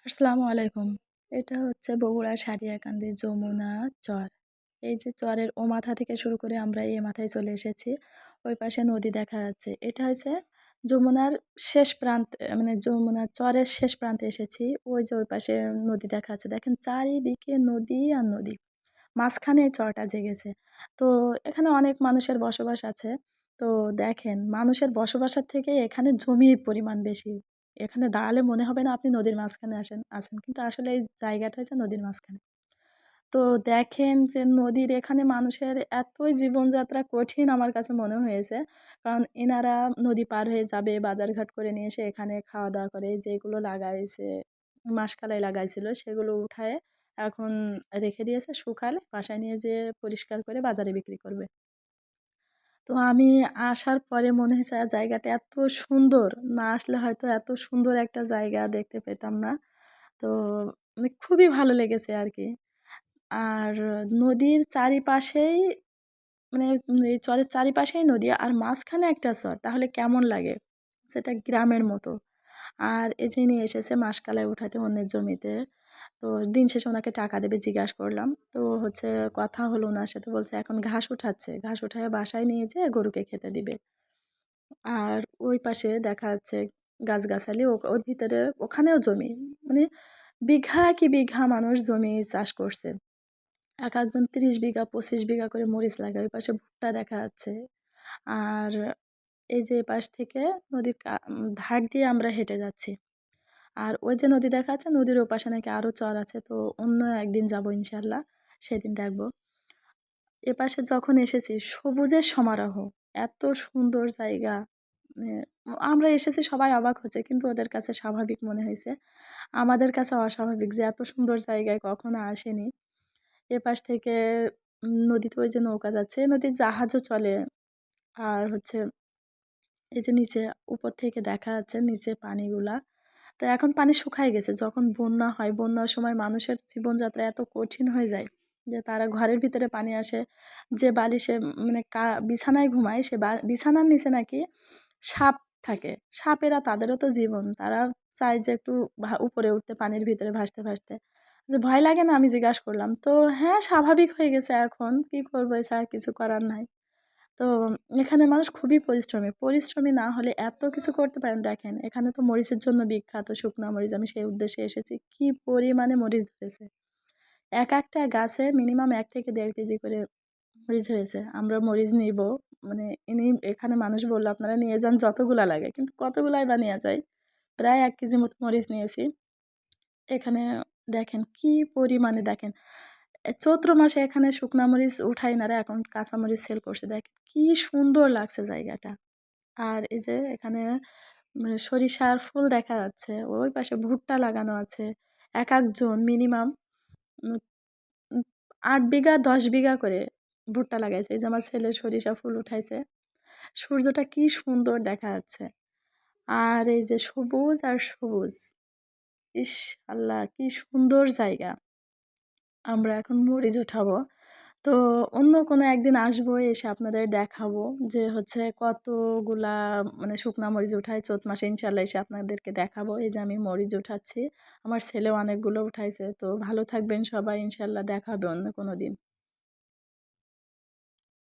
আসসালামু আলাইকুম। এটা হচ্ছে বগুড়া সারিয়াকান্দি যমুনা চর। এই যে চরের ও মাথা থেকে শুরু করে আমরা এই মাথায় চলে এসেছি। ওই পাশে নদী দেখা যাচ্ছে। এটা হচ্ছে যমুনার শেষ প্রান্তে মানে যমুনা চরের শেষ প্রান্তে এসেছি। ওই যে ওই পাশে নদী দেখা যাচ্ছে। দেখেন চারিদিকে নদী আর নদী। মাঝখানে এই চরটা জেগেছে। তো এখানে অনেক মানুষের বসবাস আছে। তো দেখেন মানুষের বসবাসের থেকে এখানে জমির পরিমাণ বেশি। এখানে দাঁড়ালে মনে হবে না আপনি নদীর মাঝখানে আছেন। কিন্তু আসলে এই জায়গাটা হচ্ছে নদীর মাঝখানে। তো দেখেন যে নদীর এখানে মানুষের এতই জীবনযাত্রা কঠিন আমার কাছে মনে হয়েছে। কারণ এনারা নদী পার হয়ে যাবে, বাজারঘাট করে নিয়ে এসে এখানে খাওয়া-দাওয়া করে। যেগুলো লাগাইছে, মাসকলাই লাগাইছিল সেগুলো উঠায়ে এখন রেখে দিয়েছে শুকালে বাসায় নিয়ে যেয়ে পরিষ্কার করে বাজারে বিক্রি করবে। তো আমি আসার পরে মনে হয়েছে জায়গাটা এত সুন্দর, না আসলে হয়তো এত সুন্দর একটা জায়গা দেখতে পেতাম না। তো মানে খুবই ভালো লেগেছে আরকি। আর নদীর চারিপাশেই মানে এই চরের চারিপাশেই নদী আর মাঝখানে একটা চর। তাহলে কেমন লাগে? সেটা গ্রামের মতো। আর এই যে ইনি এসেছে মাসকলাই উঠাতে অন্যের জমিতে। তো দিন শেষে ওনাকে টাকা দেবে জিজ্ঞাসা করলাম। তো হচ্ছে কথা হলো উনার সাথে বলছে এখন ঘাস উঠাচ্ছে। ঘাস উঠায়ে বাসায় নিয়ে যেয়ে গরুকে খেতে দিবে। আর ওই পাশে দেখা যাচ্ছে গাছগাছালি ওর ভিতরে ওখানেও জমি। মানে বিঘা কি বিঘা মানুষ জমি চাষ করছে। একেকজন ৩০ বিঘা ২৫ বিঘা করে মরিচ লাগায়। ওই পাশে ভুট্টা দেখা যাচ্ছে। আর এই যে এপাশ থেকে নদীর ধার দিয়ে আমরা হেঁটে যাচ্ছি। আর ওই যে নদী দেখা যাচ্ছে নদীর ওপাশে নাকি আরও চর আছে। তো অন্য একদিন যাবো ইনশাল্লাহ। সেদিন দেখব। এপাশে যখন এসেছি সবুজের সমারোহ। এত সুন্দর জায়গা। মানে আমরা এসেছি সবাই অবাক হচ্ছে কিন্তু ওদের কাছে স্বাভাবিক মনে হয়েছে। আমাদের কাছে অস্বাভাবিক যে এত সুন্দর জায়গায় কখনো আসেনি। এপাশ থেকে নদীতে ওই যে নৌকা যাচ্ছে, নদীর জাহাজও চলে। আর হচ্ছে এই যে নিচে উপর থেকে দেখা যাচ্ছে নিচে পানিগুলা। তো এখন পানি শুকায় গেছে। যখন বন্যা হয়, বন্যার সময় মানুষের জীবনযাত্রা এত কঠিন হয়ে যায় যে তারা ঘরের ভিতরে পানি আসে। যে বালিশে মানে বিছানায় ঘুমায় সে বিছানার নিচে নাকি সাপ থাকে। সাপেরা তাদেরও তো জীবন। তারা চায় যে একটু উপরে উঠতে পানির ভিতরে ভাসতে। যে ভয় লাগে না? আমি জিজ্ঞাসা করলাম। তো হ্যাঁ, স্বাভাবিক হয়ে গেছে এখন। কি করবো? এছাড়া কিছু করার নাই। তো এখানে মানুষ খুবই পরিশ্রমী। পরিশ্রমী না হলে এত কিছু করতে পারেন দেখেন। এখানে তো মরিচের জন্য বিখ্যাত শুকনা মরিচ। আমি সেই উদ্দেশ্যে এসেছি। কি পরিমাণে মরিচ ধরেছে। একেকটা গাছে মিনিমাম ১ থেকে ১.৫ কেজি করে মরিচ হয়েছে। আমরা মরিচ নিবো। মানে ইনি এখানে মানুষ বলল, "আপনারা নিয়ে যান যতগুলা লাগে।" কিন্তু কতগুলাই বা নেয়া যায়? প্রায় ১ কেজি মতো মরিচ নিয়েছি। এখানে দেখেন কি পরিমাণে দেখেন। চৈত্র মাসে এখানে শুকনা মরিচ উঠায় এনারা এখন কাঁচা মরিচ সেল করছে। দেখেন কি সুন্দর লাগছে জায়গাটা। আর এই যে এখানে সরিষার ফুল দেখা যাচ্ছে। ওই পাশে ভুট্টা লাগানো আছে। একেকজন মিনিমাম উম উম ৮ বিঘা ১০ বিঘা করে ভুট্টা লাগাইছে। এই যে আমার ছেলে সরিষা ফুল উঠাইছে। সূর্যটা কি সুন্দর দেখা যাচ্ছে। আর এই যে সবুজ আর সবুজ। ইস! আল্লাহ কি সুন্দর জায়গা। আমরা এখন মরিচ উঠাবো। তো অন্য কোনো একদিন আসবো, এসে আপনাদের দেখাবো যে হচ্ছে কতগুলা মানে শুকনা মরিচ উঠাই চৈত মাসে ইনশাআল্লাহ এসে আপনাদেরকে দেখাবো। এই যে আমি মরিচ উঠাচ্ছি। আমার ছেলেও অনেকগুলো উঠাইছে। তো ভালো থাকবেন সবাই। ইনশাআল্লাহ দেখা হবে অন্য কোনো দিন।